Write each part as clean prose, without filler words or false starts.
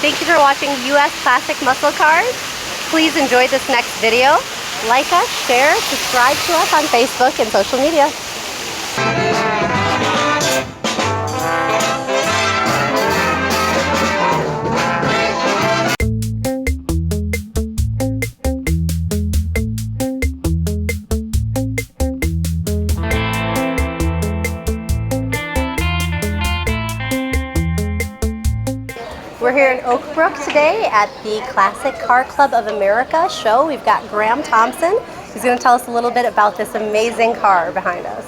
Thank you for watching US Classic Muscle Cars. Please enjoy this next video. Like us, share, subscribe to us on Facebook and social media. We're here in Oakbrook today at the Classic Car Club of America show. We've got Graham Thompson. He's going to tell us a little bit about this amazing car behind us.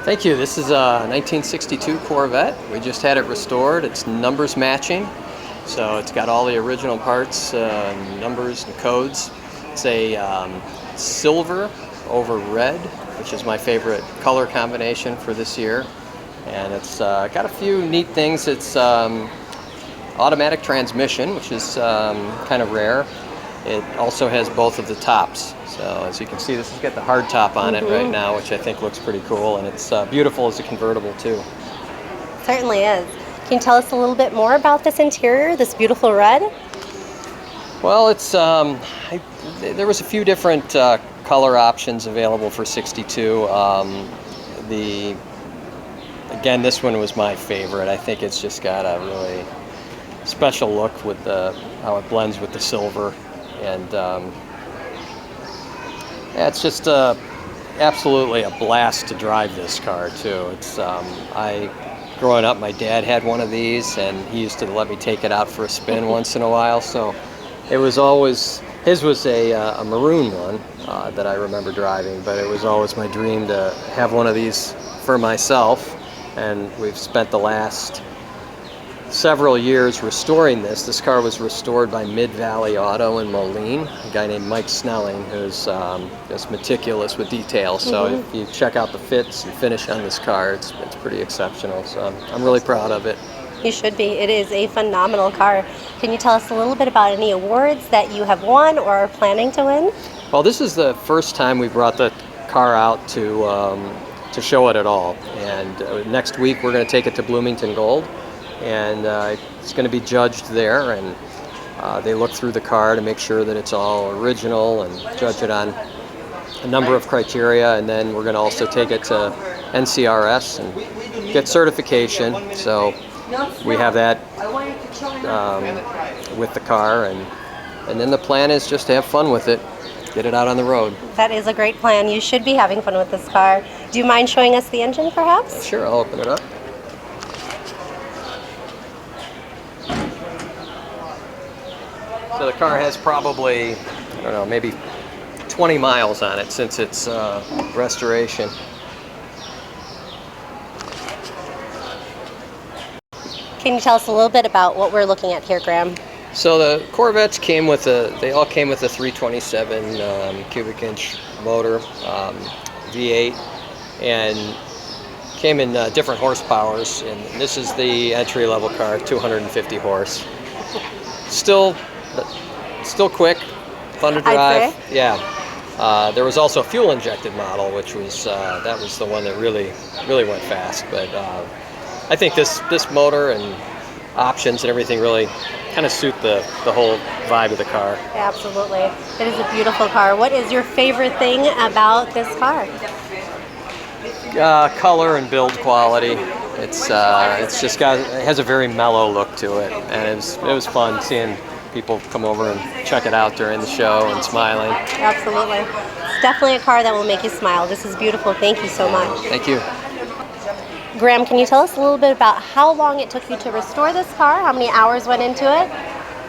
Thank you. This is a 1962 Corvette. We just had it restored. It's numbers matching, so it's got all the original parts, numbers and codes. It's a silver over red, which is my favorite color combination for this year. And it's got a few neat things. It's automatic transmission, which is kind of rare. It also has both of the tops. So as you can see, this has got the hard top on it right now, which I think looks pretty cool, and it's beautiful as a convertible too. Certainly is. Can you tell us a little bit more about this interior, this beautiful red? Well, it's there was a few different color options available for 62. Again, this one was my favorite. I think it's just got a really special look with how it blends with the silver, and yeah, it's just absolutely a blast to drive this car too. It's growing up, my dad had one of these, and he used to let me take it out for a spin once in a while. So it was always, his was a maroon one that I remember driving, but it was always my dream to have one of these for myself. And we've spent the last several years restoring this. This car was restored by Mid-Valley Auto in Moline, a guy named Mike Snelling, who's just meticulous with details. So if you check out the fits and finish on this car, it's pretty exceptional. So I'm really proud of it. You should be. It is a phenomenal car. Can you tell us a little bit about any awards that you have won or are planning to win? Well, this is the first time we brought the car out to show it at all. And next week we're going to take it to Bloomington Gold. And it's going to be judged there, and they look through the car to make sure that it's all original and judge it on a number of criteria. And then we're going to also take it to NCRS and get certification. So we have that with the car, and then the plan is just to have fun with it, get it out on the road. That is a great plan. You should be having fun with this car. Do you mind showing us the engine, perhaps? Sure, I'll open it up. So the car has probably, I don't know, maybe 20 miles on it since its restoration. Can you tell us a little bit about what we're looking at here, Graham? So the Corvettes they all came with a 327 cubic inch motor, V8, and came in different horsepowers. And this is the entry level car, 250 horse. Still quick, fun to drive. I'd say. Yeah. There was also a fuel injected model, which was that was the one that really went fast. But I think this motor and options and everything really kind of suit the whole vibe of the car. Absolutely. It is a beautiful car. What is your favorite thing about this car? Color and build quality. It's just it has a very mellow look to it, and it was fun seeing people come over and check it out during the show and smiling. Absolutely. It's definitely a car that will make you smile. This is beautiful. Thank you so much. Thank you. Graham, can you tell us a little bit about how long it took you to restore this car? How many hours went into it?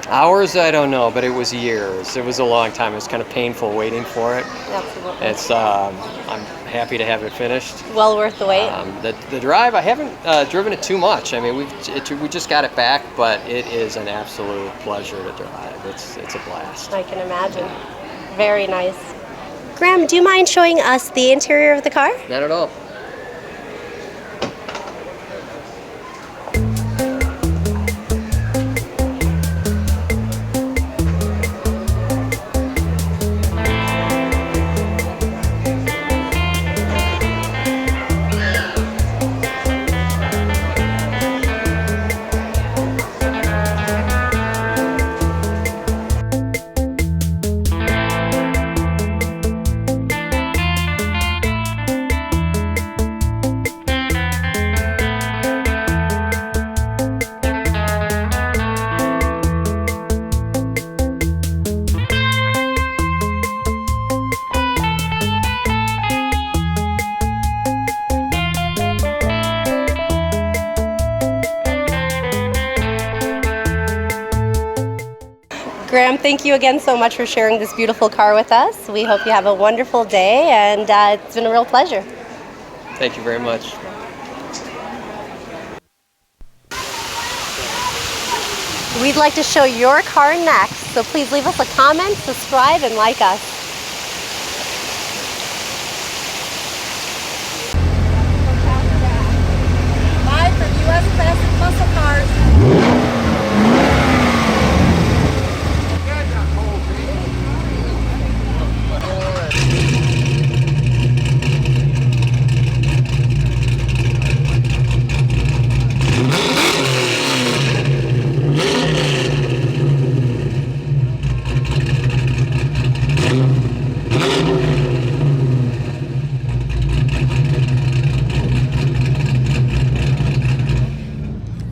Hours, I don't know, but it was years. It was a long time. It was kind of painful waiting for it. Absolutely. It's I'm happy to have it finished. Well worth the wait. The drive, I haven't driven it too much. I mean, we just got it back, but it is an absolute pleasure to drive. It's a blast. I can imagine. Very nice. Graham, do you mind showing us the interior of the car? Not at all. Graham, thank you again so much for sharing this beautiful car with us. We hope you have a wonderful day, and it's been a real pleasure. Thank you very much. We'd like to show your car next, so please leave us a comment, subscribe, and like us. Live from U.S. Classic Muscle Cars.